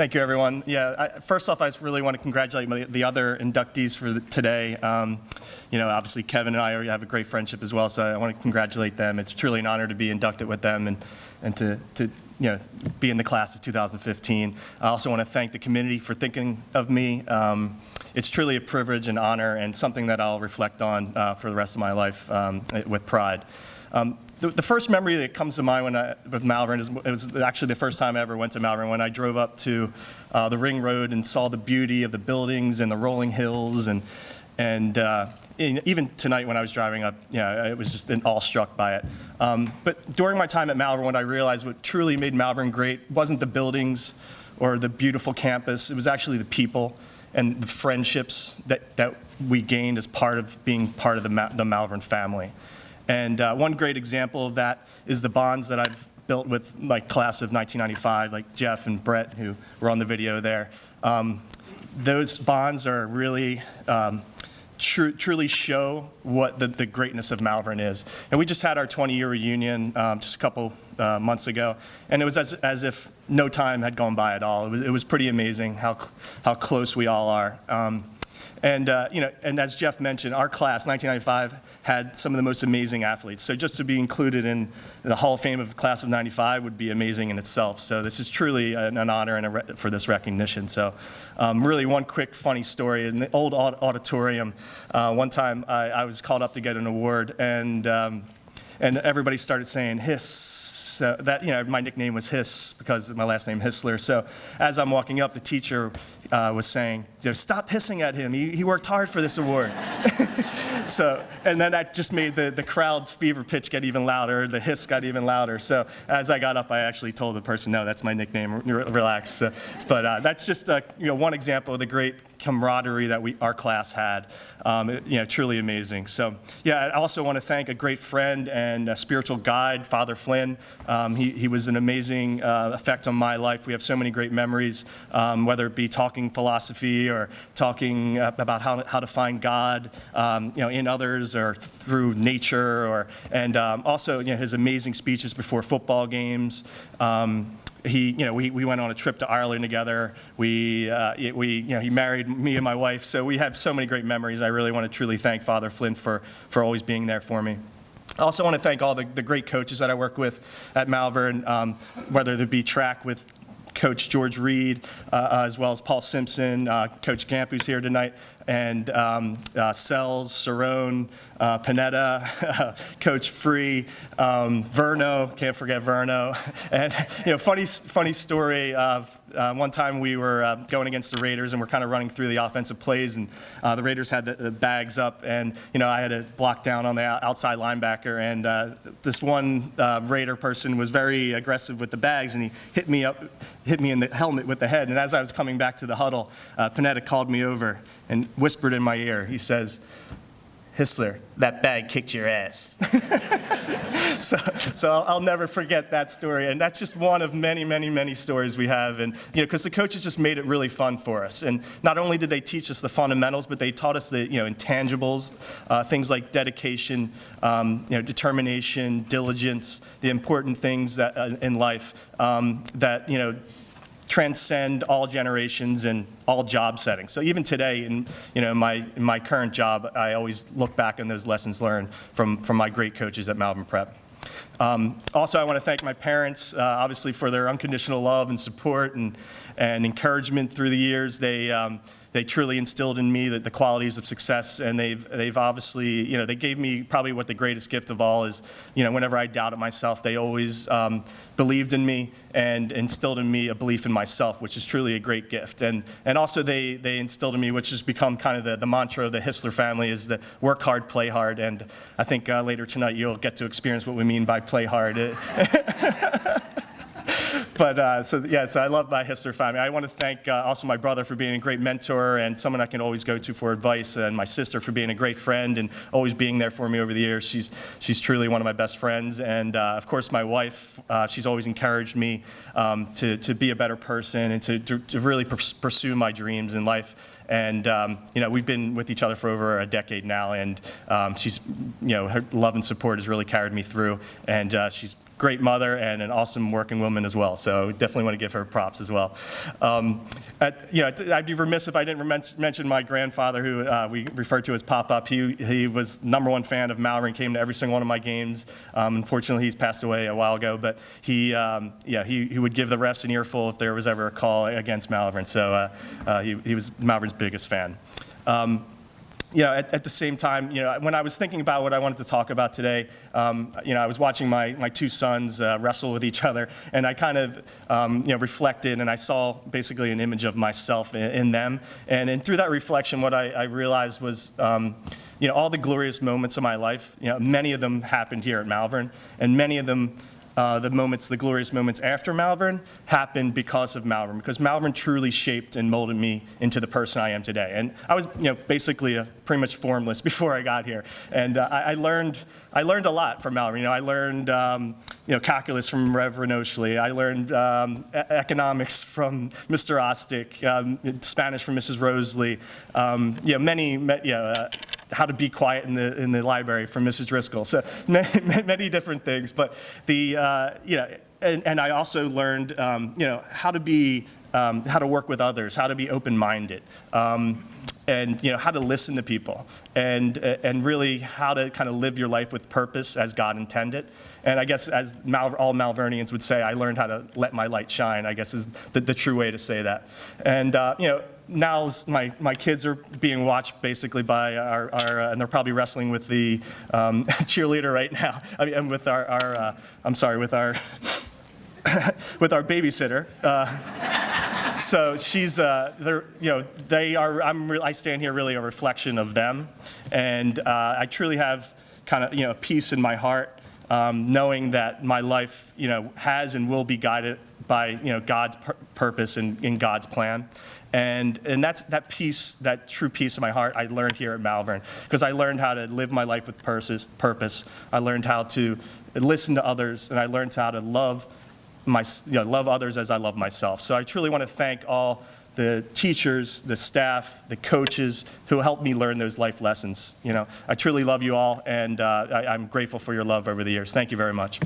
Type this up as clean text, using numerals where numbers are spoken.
Thank you, everyone. Yeah, first off, I just really want to congratulate the other inductees for today. Obviously, Kevin and I have a great friendship as well, so I want to congratulate them. It's truly an honor to be inducted with them and to be in the class of 2015. I also want to thank the community for thinking of me. It's truly a privilege and honor and something that I'll reflect on for the rest of my life with pride. The first memory that comes to mind with Malvern it was actually the first time I ever went to Malvern, when I drove up to the Ring Road and saw the beauty of the buildings and the rolling hills, and even tonight when I was driving up, I was just awestruck by it. But during my time at Malvern, what I realized what truly made Malvern great wasn't the buildings or the beautiful campus. It was actually the people and the friendships that we gained as part of being part of the Malvern family. And one great example of that is the bonds that I've built with my class of 1995, like Jeff and Brett, who were on the video there. Those bonds are really truly show what the greatness of Malvern is. And we just had our 20-year reunion just a couple months ago, and it was as if no time had gone by at all. It was pretty amazing how close we all are. And as Jeff mentioned, our class, 1995, had some of the most amazing athletes. So just to be included in the Hall of Fame of the class of 95 would be amazing in itself. So this is truly an honor and for this recognition. So really one quick funny story. In the old auditorium, one time I was called up to get an award, and everybody started saying hiss. So that, my nickname was Hiss because of my last name Hisler. So as I'm walking up, the teacher was saying, "Stop hissing at him. He worked hard for this award." And then that just made the crowd's fever pitch get even louder. The hiss got even louder. So as I got up, I actually told the person, "No, that's my nickname. Relax." But that's just one example of the great camaraderie that our class had. Truly amazing. So I also want to thank a great friend and a spiritual guide, Father Flynn. He was an amazing effect on my life. We have so many great memories, whether it be talking philosophy or talking about how to find God, in others or through nature, and also his amazing speeches before football games. We went on a trip to Ireland together. He married me and my wife, so we have so many great memories. I really want to truly thank Father Flynn for always being there for me. I also want to thank all the great coaches that I work with at Malvern, whether it be track with Coach George Reed, as well as Paul Simpson, Coach Camp, who's here tonight, and Sells, Cerrone, Panetta, Coach Free, Verno, can't forget Verno. And funny story of one time we were going against the Raiders, and we're kind of running through the offensive plays, and the Raiders had the bags up, and I had to block down on the outside linebacker, and this one Raider person was very aggressive with the bags, and he hit me in the helmet with the head. And as I was coming back to the huddle, Panetta called me over and whispered in my ear. He says, "Hisler, that bag kicked your ass." So I'll never forget that story. And that's just one of many, many, many stories we have. And, because the coaches just made it really fun for us. And not only did they teach us the fundamentals, but they taught us the, intangibles, things like dedication, determination, diligence, the important things that in life that, transcend all generations and all job settings. So even today, in my current job, I always look back on those lessons learned from my great coaches at Malvern Prep. Also, I want to thank my parents, obviously, for their unconditional love and support and encouragement through the years. They truly instilled in me the qualities of success, and they've obviously, they gave me probably what the greatest gift of all is. Whenever I doubted myself, they always believed in me and instilled in me a belief in myself, which is truly a great gift. And also they instilled in me, which has become kind of the mantra of the Hisler family, is that work hard, play hard. And I think later tonight you'll get to experience what we mean by play hard. But so I love my Hisler family. I want to thank also my brother for being a great mentor and someone I can always go to for advice, and my sister for being a great friend and always being there for me over the years. She's truly one of my best friends, and of course my wife. She's always encouraged me to be a better person and to really pursue my dreams in life. And we've been with each other for over a decade now, and she's her love and support has really carried me through, and she's great mother and an awesome working woman as well. So definitely want to give her props as well. I'd be remiss if I didn't mention my grandfather, who we refer to as Pop-Up. He was #1 fan of Malvern, came to every single one of my games. Unfortunately, he's passed away a while ago, but he would give the refs an earful if there was ever a call against Malvern. So he was Malvern's biggest fan. At the same time, when I was thinking about what I wanted to talk about today, I was watching my two sons wrestle with each other, and I kind of, reflected, and I saw basically an image of myself in them. And through that reflection, what I realized was, all the glorious moments of my life, many of them happened here at Malvern, and many of them, the glorious moments after Malvern happened because of Malvern, because Malvern truly shaped and molded me into the person I am today. And I was, basically pretty much formless before I got here. And I learned a lot from Malvern. I learned, calculus from Reverend Oshley. I learned economics from Mr. Ostick, Spanish from Mrs. Roseley. How to be quiet in the library from Mrs. Driscoll. So many different things. But and I also learned, how to work with others, how to be open-minded, and how to listen to people, and really how to kind of live your life with purpose as God intended. And I guess as all Malvernians would say, I learned how to let my light shine, I guess is the true way to say that. And now my kids are being watched basically by our and they're probably wrestling with the cheerleader right now. And with our with our babysitter. So she's, they are. I stand here really a reflection of them, and I truly have kind of peace in my heart, knowing that my life has and will be guided by God's purpose and in God's plan. And that's that peace, that true peace in my heart I learned here at Malvern, because I learned how to live my life with purpose. I learned how to listen to others, and I learned how to love others as I love myself. So I truly want to thank all the teachers, the staff, the coaches who helped me learn those life lessons. I truly love you all, and I'm grateful for your love over the years. Thank you very much.